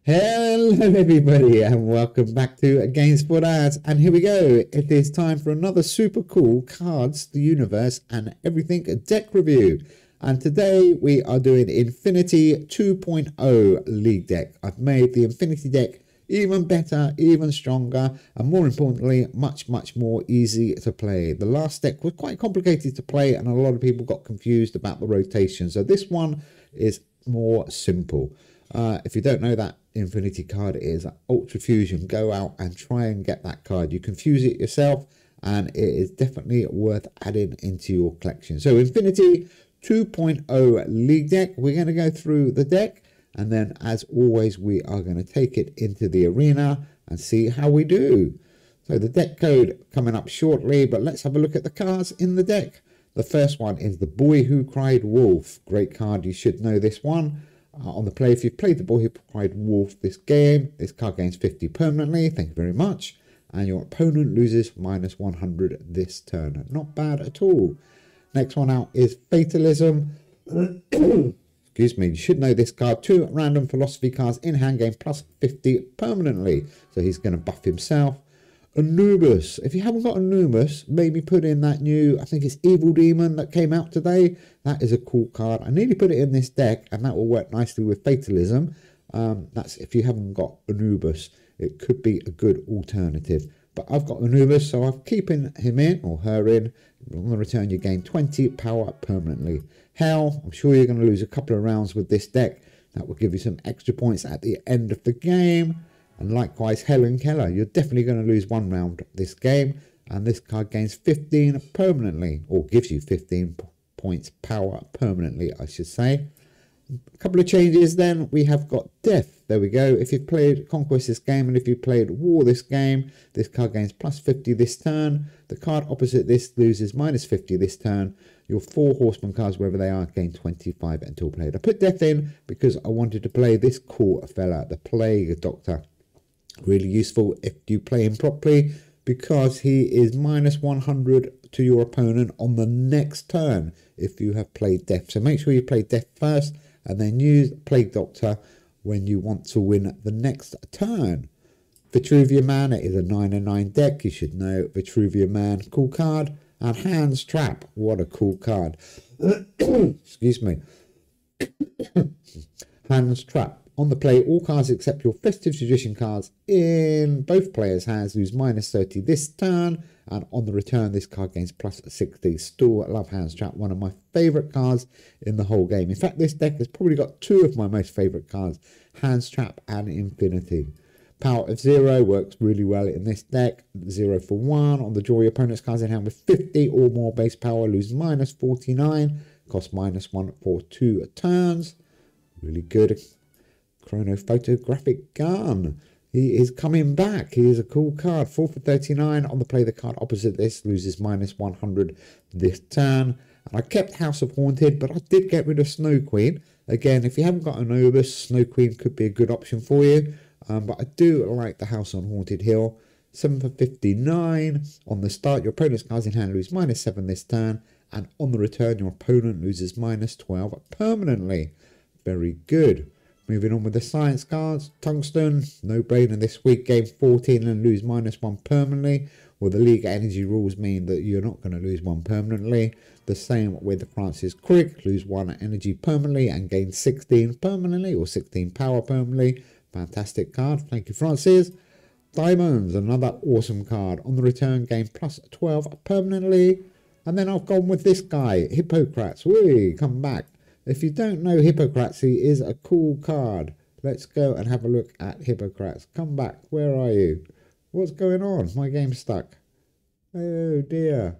Hello everybody and welcome back to Games for Dads, and here we go. It is time for another super cool Cards, the Universe and Everything deck review. And today we are doing Infinity 2.0 League deck. I've made the Infinity deck even better, even stronger, and more importantly, much more easy to play. The last deck was quite complicated to play and a lot of people got confused about the rotation. So this one is more simple. If you don't know that Infinity card is Ultra Fusion, go out and try and get that card. You confuse it yourself and it is definitely worth adding into your collection. So Infinity 2.0 League deck, we're going to go through the deck, and then as always we are going to take it into the arena and see how we do. So the deck code coming up shortly, but let's have a look at the cards in the deck. The first one is the Boy Who Cried Wolf. Great card, you should know this one. On the play, if you've played the Boy Who Cried Wolf this game, this card gains 50 permanently, thank you very much, and your opponent loses -100 this turn. Not bad at all. Next one out is Fatalism. Excuse me, you should know this card. 2 random philosophy cards in hand game plus 50 permanently, so he's going to buff himself. Anubis. If you haven't got Anubis, maybe put in that new, I think it's Evil Demon that came out today. That is a cool card. I nearly put it in this deck and that will work nicely with Fatalism. That's if you haven't got Anubis, it could be a good alternative. But I've got Anubis, so I'm keeping him in or her in. On the return, you gain 20 power permanently. Hell, I'm sure you're going to lose a couple of rounds with this deck. That will give you some extra points at the end of the game. And likewise, Helen Keller, you're definitely going to lose one round this game. And this card gains 15 permanently, or gives you 15 points power permanently, I should say. A couple of changes then. We have got Death. There we go. If you've played Conquest this game and if you've played War this game, this card gains plus 50 this turn. The card opposite this loses -50 this turn. Your 4 Horseman cards, wherever they are, gain 25 until played. I put Death in because I wanted to play this cool fella, the Plague Doctor. Really useful if you play him properly, because he is -100 to your opponent on the next turn if you have played Death. So make sure you play Death first and then use Plague Doctor when you want to win the next turn. Vitruvian Man, it is a 9/9 deck. You should know Vitruvian Man, cool card. And Hands Trap, what a cool card. Excuse me. Hands Trap. On the play, all cards except your Festive Tradition cards in both players' hands lose -30 this turn, and on the return this card gains +60. Still love Hands Trap, one of my favourite cards in the whole game. In fact, this deck has probably got 2 of my most favourite cards, Hands Trap and Infinity. Power of 0 works really well in this deck. 0 for 1 on the draw. Your opponent's cards in hand with 50 or more base power lose -49, cost -1 for 2 turns. Really good. Chronophotographic Gun. He is coming back. He is a cool card. 4 for 39. On the play, the card opposite this loses -100 this turn. And I kept House of Haunted, but I did get rid of Snow Queen. Again, if you haven't got Anubis, Snow Queen could be a good option for you. But I do like the House on Haunted Hill. 7 for 59. On the start, your opponent's cards in hand lose -7 this turn. And on the return, your opponent loses -12 permanently. Very good. Moving on with the science cards. Tungsten, no brainer this week. Game 14 and lose -1 permanently. Well, the League Energy rules mean that you're not going to lose 1 permanently. The same with Francis Crick. Lose 1 energy permanently and gain 16 permanently, or 16 power permanently. Fantastic card. Thank you, Francis. Diamonds, another awesome card. On the return, gain +12 permanently. And then I've gone with this guy, Hippocrates. Whee, come back. If you don't know Hippocrates, he is a cool card. Let's go and have a look at Hippocrates. Come back. Where are you? What's going on? My game's stuck. Oh dear.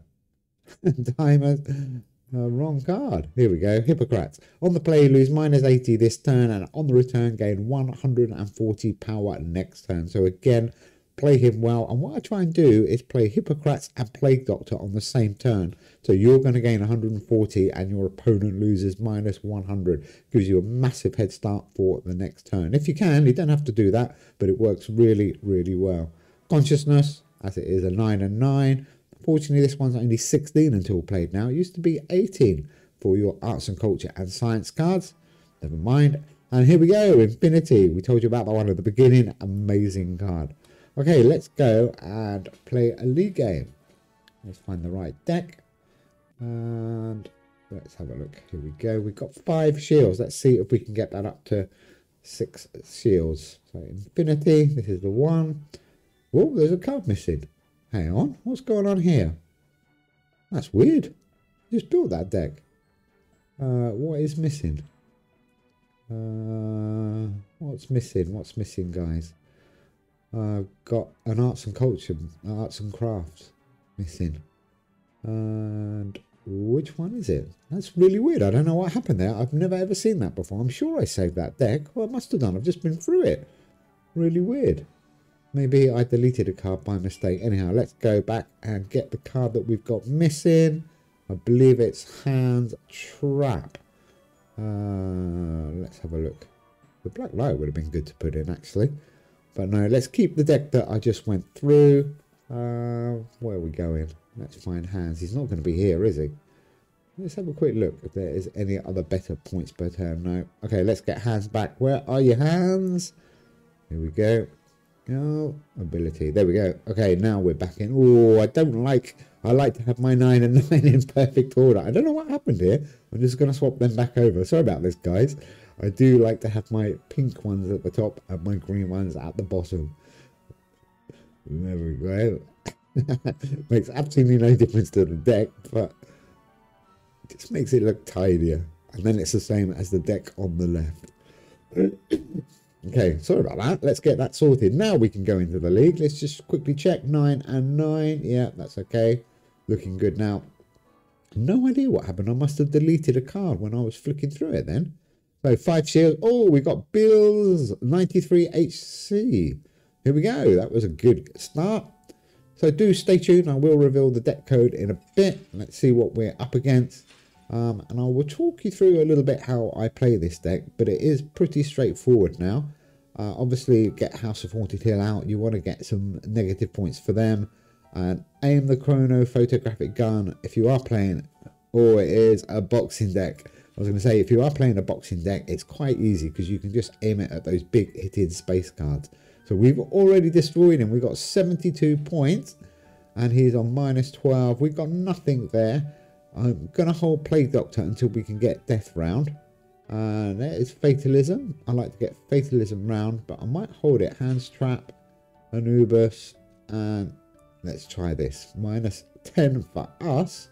Diamond. Wrong card. Here we go. Hippocrates. On the play, lose -80 this turn, and on the return, gain 140 power next turn. So again, play him well. And what I try and do is play Hippocrates and Plague Doctor on the same turn. So you're going to gain 140 and your opponent loses -100. Gives you a massive head start for the next turn. If you can, you don't have to do that, but it works really, really well. Consciousness, as it is a 9/9. Fortunately, this one's only 16 until played now. It used to be 18 for your arts and culture and science cards. Never mind. And here we go, Infinity. We told you about that one at the beginning. Amazing card. Okay, let's go and play a league game. Let's find the right deck. And let's have a look. Here we go. We've got 5 shields. Let's see if we can get that up to 6 shields. So Infinity, this is the one. Oh, there's a card missing. Hang on, what's going on here? That's weird. Just built that deck. What is missing? What's missing? What's missing, guys? Got an arts and culture, arts and crafts missing. And which one is it? That's really weird. I don't know what happened there. I've never ever seen that before. I'm sure I saved that deck. Well, I must have done. I've just been through it. Really weird. Maybe I deleted a card by mistake. Anyhow, let's go back and get the card that we've got missing. I believe it's Hand Trap. Let's have a look. The Black Light would have been good to put in, actually. But no, let's keep the deck that I just went through. Where are we going? Let's find Hands. He's not going to be here, is he? Let's have a quick look if there is any other better points per turn. No. Okay, let's get Hands back. Where are your Hands? Here we go. Oh, ability. There we go. Okay, now we're back in. Oh, I like to have my 9 and 9 in perfect order. I don't know what happened here. I'm just going to swap them back over. Sorry about this, guys. I do like to have my pink ones at the top and my green ones at the bottom. There we go. Makes absolutely no difference to the deck, but it just makes it look tidier. And then it's the same as the deck on the left. Okay, sorry about that. Let's get that sorted. Now we can go into the league. Let's just quickly check. 9 and 9. Yeah, that's okay. Looking good now. No idea what happened. I must have deleted a card when I was flicking through it then. So 5 shields. Oh, we got Bills 93 HC. Here we go. That was a good start. So do stay tuned. I will reveal the deck code in a bit. Let's see what we're up against. And I will talk you through a little bit how I play this deck, but it is pretty straightforward now. Obviously, get House of Haunted Hill out. You want to get some negative points for them. And aim the Chrono Photographic Gun if you are playing, or it is a boxing deck. I was going to say, if you are playing a boxing deck, it's quite easy because you can just aim it at those big hitting space cards. So we've already destroyed him. We got 72 points and he's on -12. We've got nothing there. I'm going to hold Plague Doctor until we can get Death round. And there is Fatalism. I like to get Fatalism round, but I might hold it. Hands Trap, Anubis, and let's try this. -10 for us.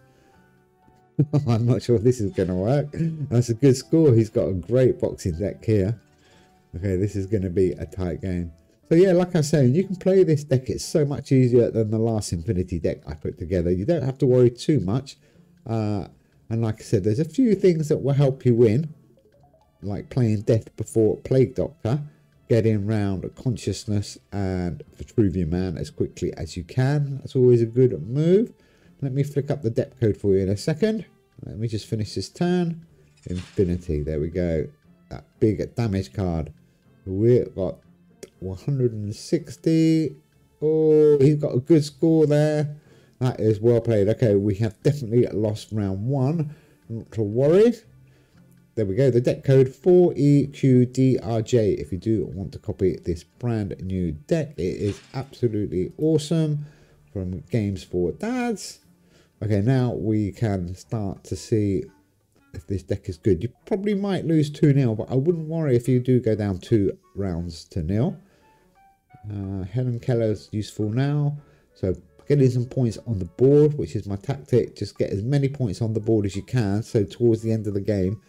I'm not sure if this is going to work. That's a good score. He's got a great boxing deck here. Okay, this is going to be a tight game. So yeah, like I was saying, you can play this deck. It's so much easier than the last Infinity deck I put together. You don't have to worry too much. And like I said, there's a few things that will help you win, like playing Death before Plague Doctor, getting round Consciousness and Vitruvian Man as quickly as you can. That's always a good move. Let me flick up the deck code for you in a second. Let me just finish this turn. Infinity, there we go. That big damage card. We've got 160. Oh, he's got a good score there. That is well played. Okay, we have definitely lost round 1. Not to worry. There we go. The deck code 4EQDRJ. If you do want to copy this brand new deck, it is absolutely awesome. From Games for Dads. Okay, now we can start to see if this deck is good. You probably might lose 2-0, but I wouldn't worry if you do go down 2 rounds to 0. Helen Keller's useful now. So getting some points on the board, which is my tactic. Just get as many points on the board as you can. So towards the end of the game,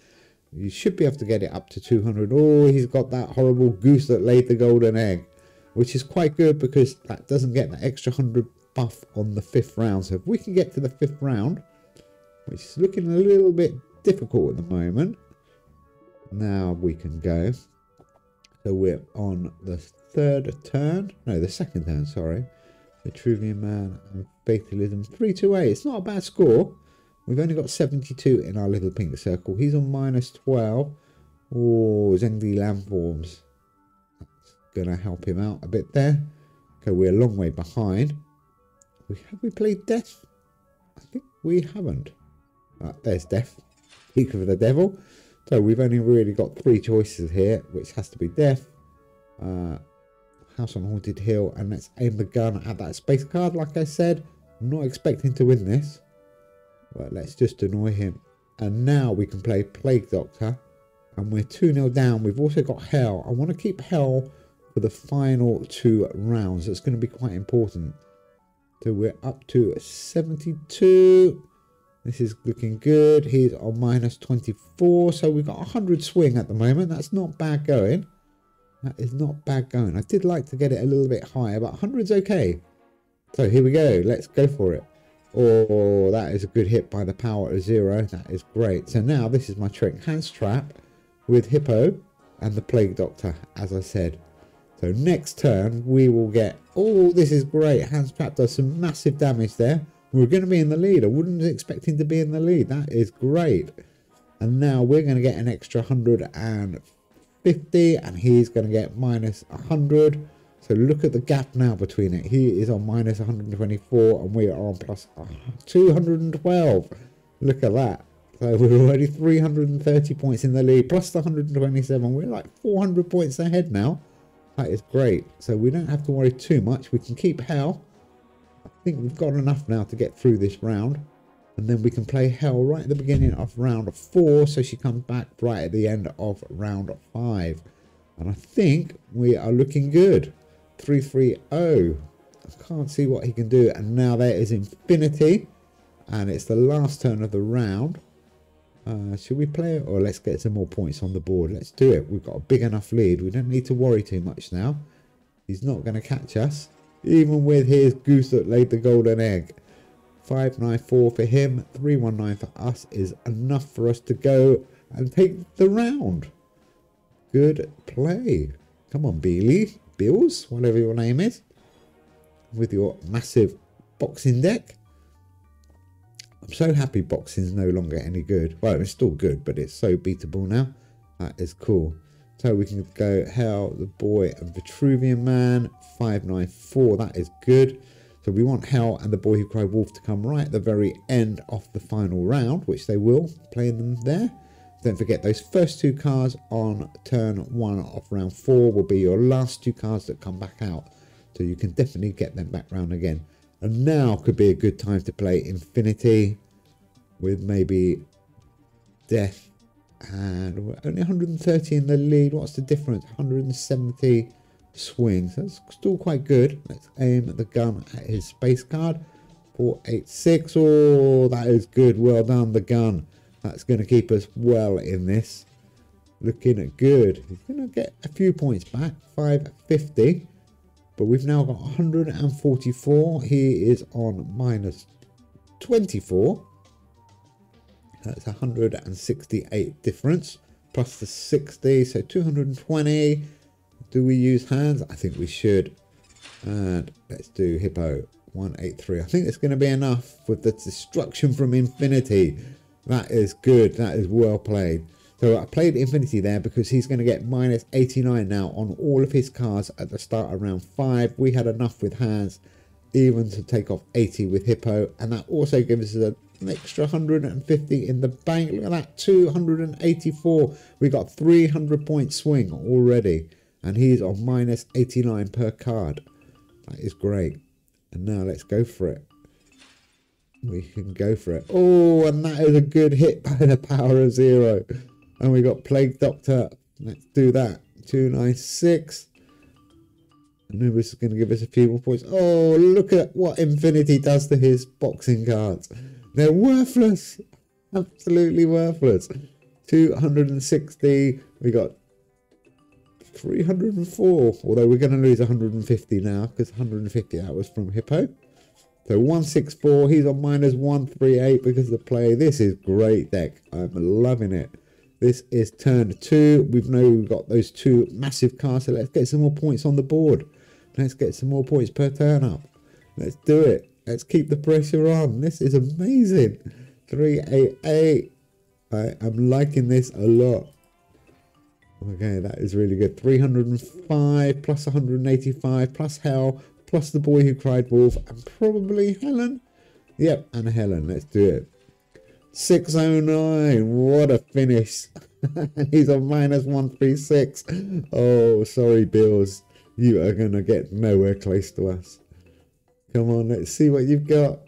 you should be able to get it up to 200. Oh, he's got that horrible goose that laid the golden egg, which is quite good because that doesn't get that extra 100 buff on the 5th round. So if we can get to the 5th round, which is looking a little bit difficult at the moment, now we can go. So we're on the 3rd turn, no, the 2nd turn, sorry. Vitruvian Man and Fatalism 328. It's not a bad score. We've only got 72 in our little pink circle. He's on -12. Oh, Zengli Landforms. That's gonna help him out a bit there. Okay, we're a long way behind. Have we played Death? I think we haven't. There's Death. Peak of the Devil. So we've only really got 3 choices here, which has to be Death, House on Haunted Hill, and let's aim the gun at that space card. Like I said, I'm not expecting to win this, but let's just annoy him. And now we can play Plague Doctor, and we're 2-0 down. We've also got Hell. I want to keep Hell for the final 2 rounds. It's going to be quite important. So we're up to 72. This is looking good. He's on minus 24. So we've got 100 swing at the moment. That's not bad going. That is not bad going. I did like to get it a little bit higher, but 100's okay. So here we go. Let's go for it. Oh, that is a good hit by the power of 0. That is great. So now this is my trick. Hands Trap with Hippo and the Plague Doctor, as I said. So next turn we will get... Oh, this is great. Hands Trap does some massive damage there. We're going to be in the lead. I wasn't expecting to be in the lead. That is great. And now we're going to get an extra 150, and he's going to get minus 100. So look at the gap now between it. He is on minus 124, and we are on plus 212. Look at that. So we're already 330 points in the lead, plus the 127. We're like 400 points ahead now. That is great. So we don't have to worry too much. We can keep Hell. I think we've got enough now to get through this round. And then we can play Hell right at the beginning of round 4. So she comes back right at the end of round 5. And I think we are looking good. 330. I can't see what he can do. And now there is Infinity. And it's the last turn of the round. Should we play it, or let's get some more points on the board? Let's do it. We've got a big enough lead. We don't need to worry too much now. He's not going to catch us, even with his goose that laid the golden egg. 594 for him, 319 for us is enough for us to go and take the round. Good play. Come on, Bills, whatever your name is, with your massive boxing deck. I'm so happy boxing's no longer any good. Well, it's still good, but it's so beatable now. That is cool. So we can go Hell, the Boy, and Vitruvian Man. 594. That is good. So we want Hell and the Boy Who Cried Wolf to come right at the very end of the final round, which they will, playing them there. Don't forget, those first 2 cards on turn 1 of round 4 will be your last 2 cards that come back out. So you can definitely get them back round again. And now could be a good time to play Infinity with maybe Death. And we're only 130 in the lead. What's the difference? 170 swings. That's still quite good. Let's aim at the gun at his space card. 486. Oh, that is good. Well done, the gun. That's going to keep us well in this. Looking at good. He's going to get a few points back. 550. But we've now got 144. He is on minus 24. That's 168 difference. Plus the 60. So 220. Do we use hands? I think we should. And let's do Hippo. 183. I think it's going to be enough with the destruction from Infinity. That is good. That is well played. So I played Infinity there because he's going to get minus 89 now on all of his cards at the start of round 5. We had enough with hands even to take off 80 with Hippo. And that also gives us an extra 150 in the bank. Look at that, 284. We got 300 point swing already. And he's on minus 89 per card. That is great. And now let's go for it. We can go for it. Oh, and that is a good hit by the power of 0. And we got Plague Doctor. Let's do that. 296. Anubis is going to give us a few more points. Oh, look at what Infinity does to his boxing cards. They're worthless. Absolutely worthless. 260. We got 304. Although we're going to lose 150 now because 150 that was from Hippo. So 164. He's on minus 138 because of the play. This is great deck. I'm loving it. This is turn 2. We've got those 2 massive cards. So let's get some more points on the board. Let's get some more points per turn up. Let's do it. Let's keep the pressure on. This is amazing. 388. I'm liking this a lot. Okay, that is really good. 305 plus 185 plus Hell plus the Boy Who Cried Wolf and probably Helen. Yep, and Helen. Let's do it. 609. What a finish. And he's on -136. Oh, sorry, Bills. You are going to get nowhere close to us. Come on, let's see what you've got.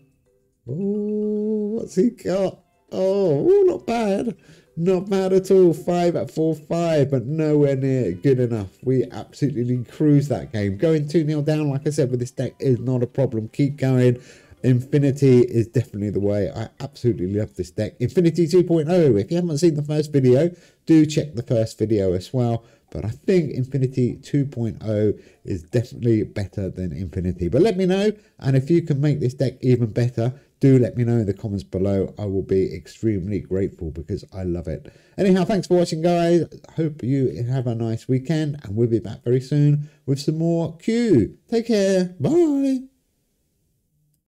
Oh, what's he got? Oh, not bad. Not bad at all. 5 at 4-5, but nowhere near good enough. We absolutely cruised that game. Going 2-0 down, like I said, with this deck is not a problem. Keep going. Infinity is definitely the way. I absolutely love this deck. Infinity 2.0. If you haven't seen the first video, do check the first video as well. But I think Infinity 2.0 is definitely better than Infinity. But let me know. And if you can make this deck even better, do let me know in the comments below. I will be extremely grateful because I love it. Anyhow, thanks for watching, guys. Hope you have a nice weekend. And we'll be back very soon with some more Q. Take care. Bye.